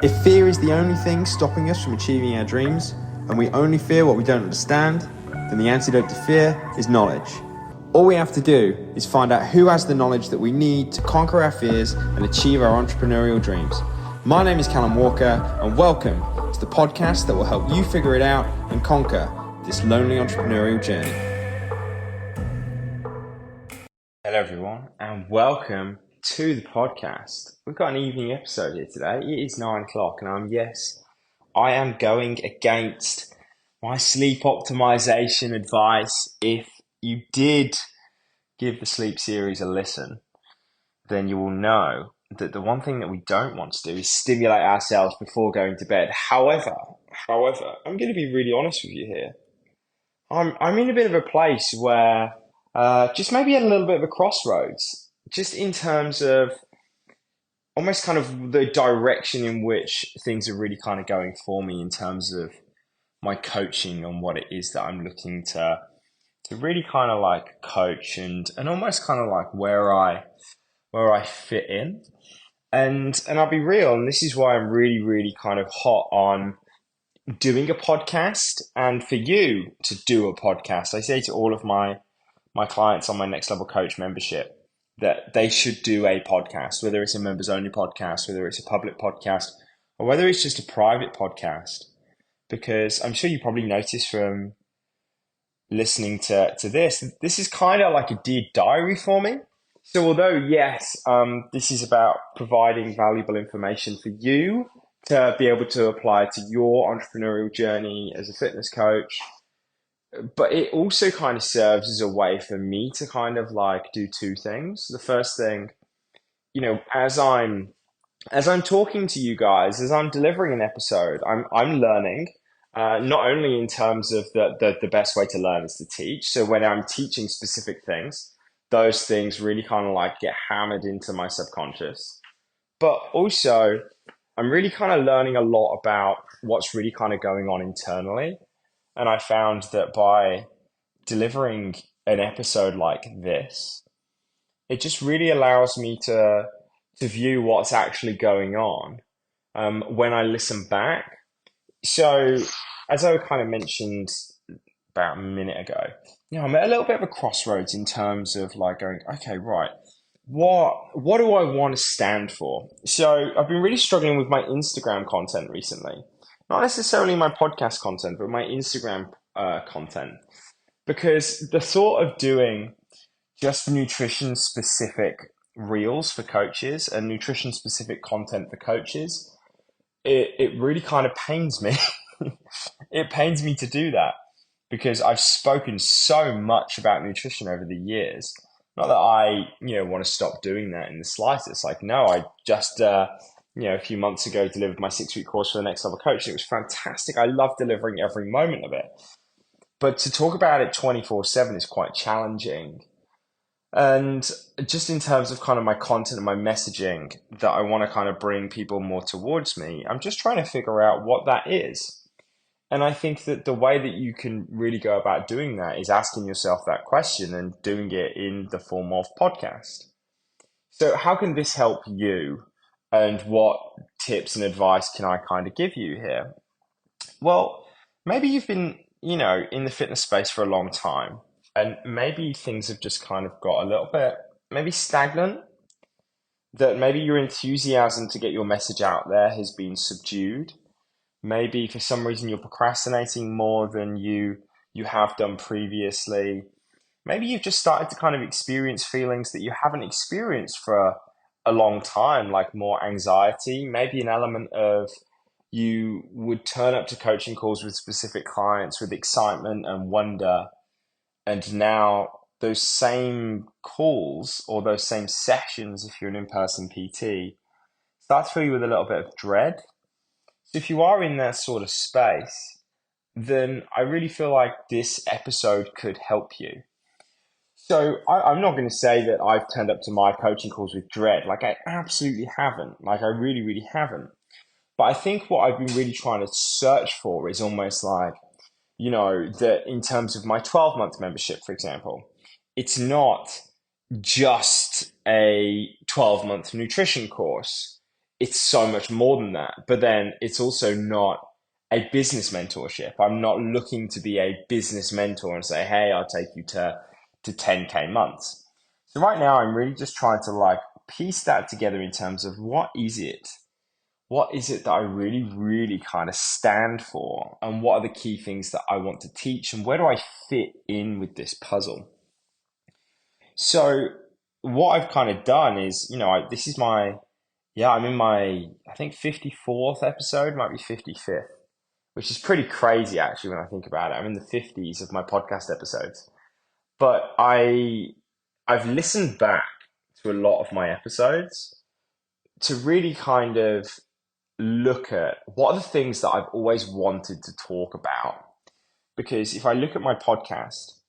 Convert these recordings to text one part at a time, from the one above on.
If fear is the only thing stopping us from achieving our dreams, and we only fear what we don't understand, then the antidote to fear is knowledge. All we have to do is find out who has the knowledge that we need to conquer our fears and achieve our entrepreneurial dreams. My name is Callum Walker, and welcome to the podcast that will help you figure it out and conquer this lonely entrepreneurial journey. Hello everyone, and welcome to the podcast. We've got an evening episode here today. It is 9 o'clock, and I am going against my sleep optimization advice. If you did give the sleep series a listen, then you will know that the one thing that we don't want to do is stimulate ourselves before going to bed. However, I'm going to be really honest with you here. I'm in a bit of a place where just maybe at a little bit of a crossroads, just in terms of almost kind of the direction in which things are really kind of going for me in terms of my coaching on what it is that I'm looking to really kind of like coach and almost kind of like where I fit in. And I'll be real, and this is why I'm really kind of hot on doing a podcast, and for you to do a podcast. I say to all of my clients on my Next Level Coach membership that they should do a podcast, whether it's a members only podcast, whether it's a public podcast, or whether it's just a private podcast. Because I'm sure you probably noticed from listening to this is kind of like a dear diary for me. So although, yes, this is about providing valuable information for you to be able to apply to your entrepreneurial journey as a fitness coach, but it also kind of serves as a way for me to kind of like do two things. The first thing, as I'm talking to you guys, as I'm delivering an episode, I'm learning. Not only in terms of the best way to learn is to teach. So when I'm teaching specific things, those things really kind of like get hammered into my subconscious. But also, I'm really kind of learning a lot about what's really kind of going on internally. And I found that by delivering an episode like this, it just really allows me to view what's actually going on when I listen back. So, as I kind of mentioned about a minute ago, I'm at a little bit of a crossroads in terms of like going, okay, right, what do I want to stand for? So, I've been really struggling with my Instagram content recently. Not necessarily my podcast content, but my Instagram content. Because the thought of doing just nutrition specific reels for coaches and nutrition specific content for coaches, it really kind of pains me. It pains me to do that because I've spoken so much about nutrition over the years. Not that I, want to stop doing that in the slightest. Like, no, I just, a few months ago delivered my 6-week course for the Next Level Coach. It was fantastic. I love delivering every moment of it. But to talk about it 24/7 is quite challenging. And just in terms of kind of my content and my messaging that I want to kind of bring people more towards me, I'm just trying to figure out what that is. And I think that the way that you can really go about doing that is asking yourself that question and doing it in the form of podcast. So how can this help you? And what tips and advice can I kind of give you here? Well, maybe you've been, in the fitness space for a long time, and maybe things have just kind of got a little bit maybe stagnant, that maybe your enthusiasm to get your message out there has been subdued. Maybe for some reason you're procrastinating more than you have done previously. Maybe you've just started to kind of experience feelings that you haven't experienced for a long time, like more anxiety, maybe an element of you would turn up to coaching calls with specific clients with excitement and wonder. And now those same calls or those same sessions, if you're an in-person PT, start to fill you with a little bit of dread. So if you are in that sort of space, then I really feel like this episode could help you. So I'm not going to say that I've turned up to my coaching calls with dread. Like, I absolutely haven't. Like, I really haven't. But I think what I've been really trying to search for is almost like, that in terms of my 12-month membership, for example, it's not just a 12-month nutrition course. it's so much more than that. But then it's also not a business mentorship. I'm not looking to be a business mentor and say, hey, I'll take you to 10K months. So right now I'm really just trying to like piece that together in terms of what is it? What is it that I really, really kind of stand for? And what are the key things that I want to teach? And where do I fit in with this puzzle? So what I've kind of done is, this is I'm in my, I think 54th episode, might be 55th, which is pretty crazy actually when I think about it. I'm in the 50s of my podcast episodes. But I've listened back to a lot of my episodes to really kind of look at what are the things that I've always wanted to talk about. Because if I look at my podcast,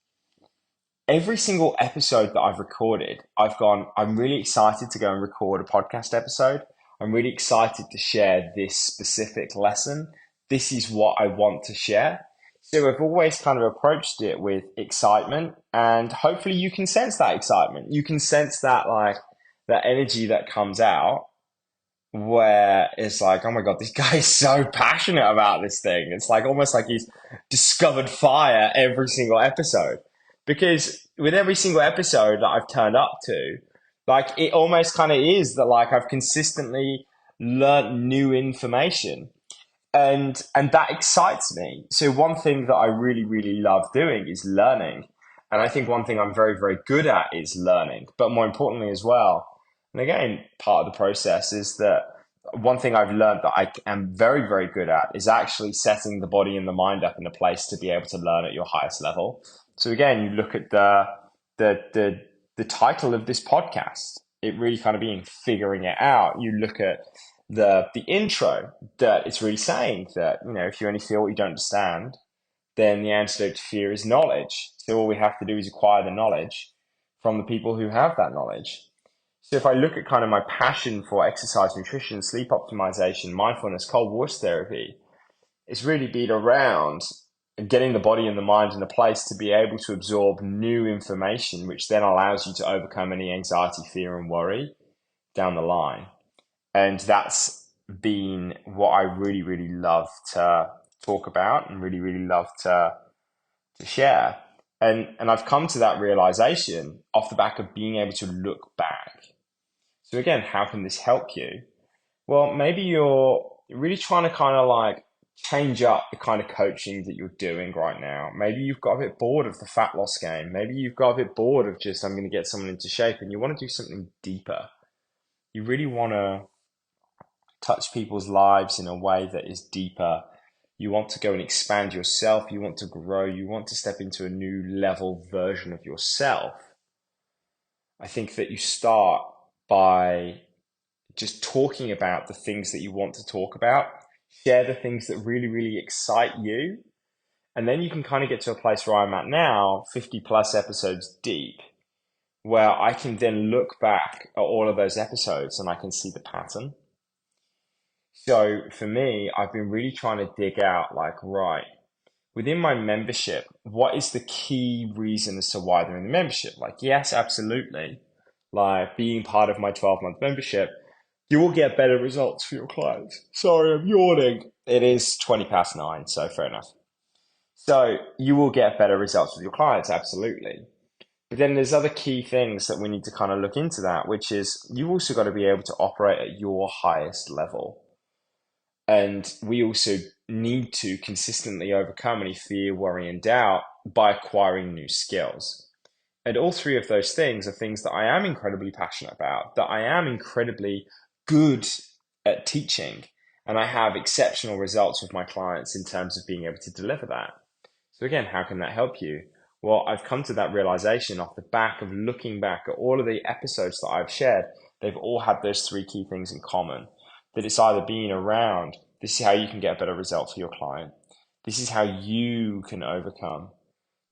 every single episode that I've recorded, I'm really excited to go and record a podcast episode. I'm really excited to share this specific lesson. This is what I want to share. So I've always kind of approached it with excitement, and hopefully you can sense that excitement. You can sense that that energy that comes out where it's like, oh my God, this guy is so passionate about this thing. It's like almost like he's discovered fire every single episode. Because with every single episode that I've turned up to, like it almost kind of is that like I've consistently learned new information. And that excites me. So one thing that I really, really love doing is learning. And I think one thing I'm very, very good at is learning. But more importantly as well, and again, part of the process is that one thing I've learned that I am very, very good at is actually setting the body and the mind up in a place to be able to learn at your highest level. So again, you look at the title of this podcast, it really kind of being figuring it out. You look at the intro, that it's really saying that, if you only feel what you don't understand, then the antidote to fear is knowledge. So all we have to do is acquire the knowledge from the people who have that knowledge. So if I look at kind of my passion for exercise, nutrition, sleep optimization, mindfulness, cold water therapy, it's really been around getting the body and the mind in a place to be able to absorb new information, which then allows you to overcome any anxiety, fear, and worry down the line. And that's been what I really, really love to talk about and really, really love to share. And I've come to that realization off the back of being able to look back. So again, how can this help you? Well, maybe you're really trying to kind of like change up the kind of coaching that you're doing right now. Maybe you've got a bit bored of the fat loss game. Maybe you've got a bit bored of just, I'm going to get someone into shape, and you want to do something deeper. You really want to touch people's lives in a way that is deeper. You want to go and expand yourself. You want to grow. You want to step into a new level version of yourself. I think that you start by just talking about the things that you want to talk about. Share the things that really, really excite you. And then you can kind of get to a place where I'm at now, 50 plus episodes deep, where I can then look back at all of those episodes and I can see the pattern. So for me, I've been really trying to dig out like, right, within my membership, what is the key reason as to why they're in the membership? Like, yes, absolutely. Like being part of my 12-month membership, you will get better results for your clients. Sorry, I'm yawning. It is 9:20, so fair enough. So you will get better results with your clients, absolutely. But then there's other key things that we need to kind of look into that, which is you've also got to be able to operate at your highest level. And we also need to consistently overcome any fear, worry, and doubt by acquiring new skills. And all three of those things are things that I am incredibly passionate about, that I am incredibly good at teaching, and I have exceptional results with my clients in terms of being able to deliver that. So again, how can that help you? Well, I've come to that realization off the back of looking back at all of the episodes that I've shared. They've all had those three key things in common. That it's either being around, this is how you can get a better result for your client. This is how you can overcome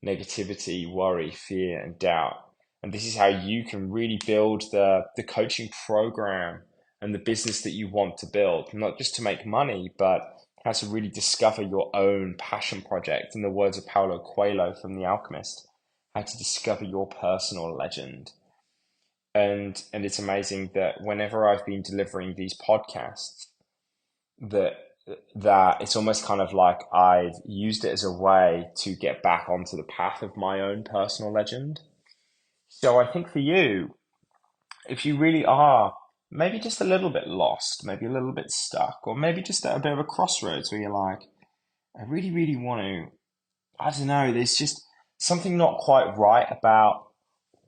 negativity, worry, fear, and doubt. And this is how you can really build the coaching program and the business that you want to build, not just to make money, but how to really discover your own passion project. In the words of Paulo Coelho from The Alchemist, how to discover your personal legend. And it's amazing that whenever I've been delivering these podcasts, that that it's almost kind of like I've used it as a way to get back onto the path of my own personal legend. So I think for you, if you really are maybe just a little bit lost, maybe a little bit stuck, or maybe just at a bit of a crossroads where you're like, I really, really want to, I don't know, there's just something not quite right about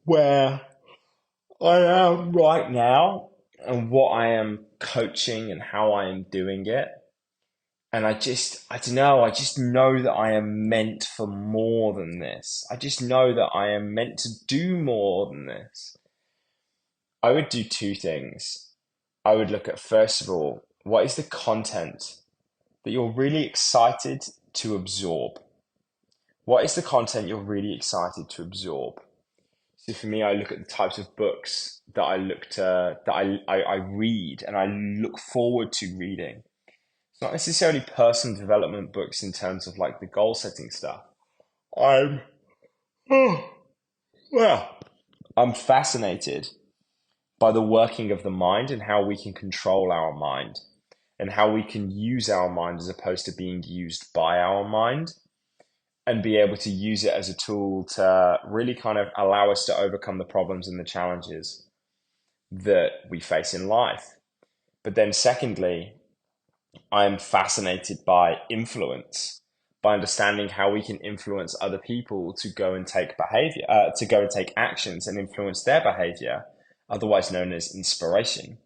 where I am right now and what I am coaching and how I am doing it. And I don't know, I just know that I am meant for more than this. I just know that I am meant to do more than this. I would do two things. I would look at, first of all, what is the content that you're really excited to absorb? What is the content you're really excited to absorb? So for me, I look at the types of books that I read and I look forward to reading. It's not necessarily personal development books in terms of like the goal setting stuff. I'm, oh, well, I'm fascinated by the working of the mind and how we can control our mind and how we can use our mind as opposed to being used by our mind, and be able to use it as a tool to really kind of allow us to overcome the problems and the challenges that we face in life. But then secondly, I'm fascinated by influence, by understanding how we can influence other people to go and take to go and take actions and influence their behavior, otherwise known as inspiration.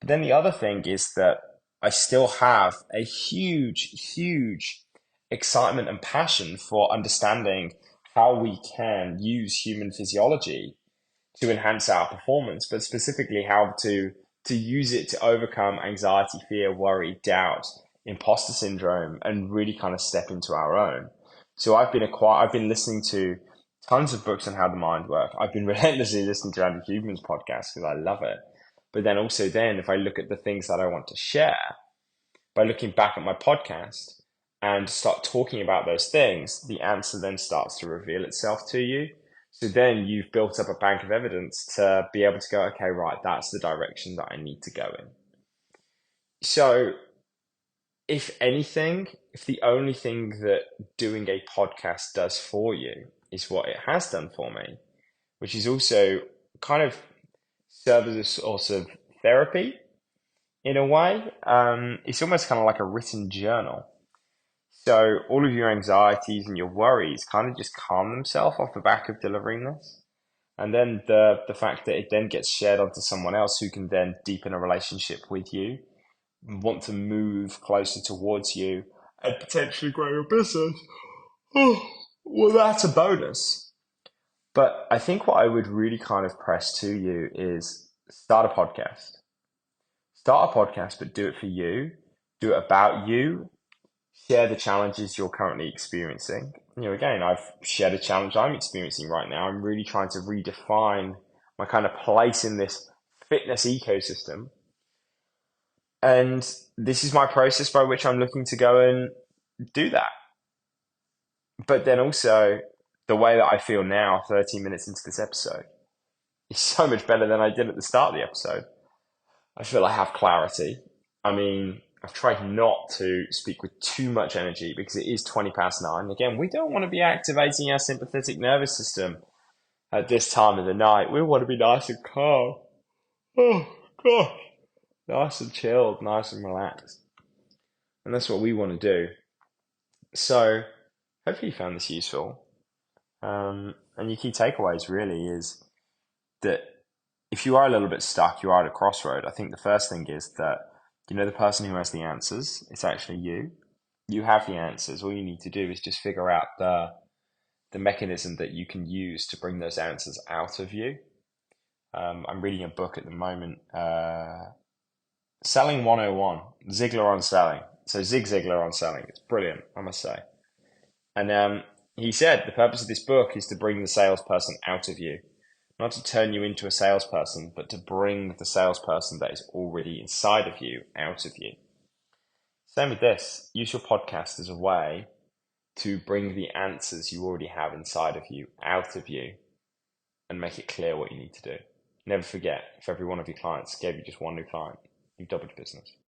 But then the other thing is that I still have a huge, huge excitement and passion for understanding how we can use human physiology to enhance our performance, but specifically how to use it to overcome anxiety, fear, worry, doubt, imposter syndrome, and really kind of step into our own. So I've been listening to tons of books on how the mind works. I've been relentlessly listening to Andy Huberman's podcast because I love it. But then also then if I look at the things that I want to share, by looking back at my podcast and start talking about those things, the answer then starts to reveal itself to you. So then you've built up a bank of evidence to be able to go, okay, right, that's the direction that I need to go in. So if anything, if the only thing that doing a podcast does for you is what it has done for me, which is also kind of serve as a sort of therapy in a way, it's almost kind of like a written journal. So all of your anxieties and your worries kind of just calm themselves off the back of delivering this. And then the fact that it then gets shared onto someone else who can then deepen a relationship with you, want to move closer towards you, and potentially grow your business. Oh, well, that's a bonus. But I think what I would really kind of press to you is start a podcast. Start a podcast, but do it for you. Do it about you. Share the challenges you're currently experiencing. You know, again, I've shared a challenge I'm experiencing right now. I'm really trying to redefine my kind of place in this fitness ecosystem. And this is my process by which I'm looking to go and do that. But then also, the way that I feel now, 13 minutes into this episode, is so much better than I did at the start of the episode. I feel I have clarity. I mean, I've tried not to speak with too much energy because it is 20 past 9. Again, we don't want to be activating our sympathetic nervous system at this time of the night. We want to be nice and calm. Oh, gosh. Nice and chilled, nice and relaxed. And that's what we want to do. So, hopefully you found this useful. And your key takeaways really is that if you are a little bit stuck, you are at a crossroad. I think the first thing is that, you know, the person who has the answers, it's actually you. You have the answers. All you need to do is just figure out the mechanism that you can use to bring those answers out of you. I'm reading a book at the moment, Selling 101, Ziglar on selling. So Zig Ziglar on selling. It's brilliant, I must say. And he said the purpose of this book is to bring the salesperson out of you. Not to turn you into a salesperson, but to bring the salesperson that is already inside of you out of you. Same with this. Use your podcast as a way to bring the answers you already have inside of you out of you and make it clear what you need to do. Never forget, if every one of your clients gave you just one new client, you've doubled your business.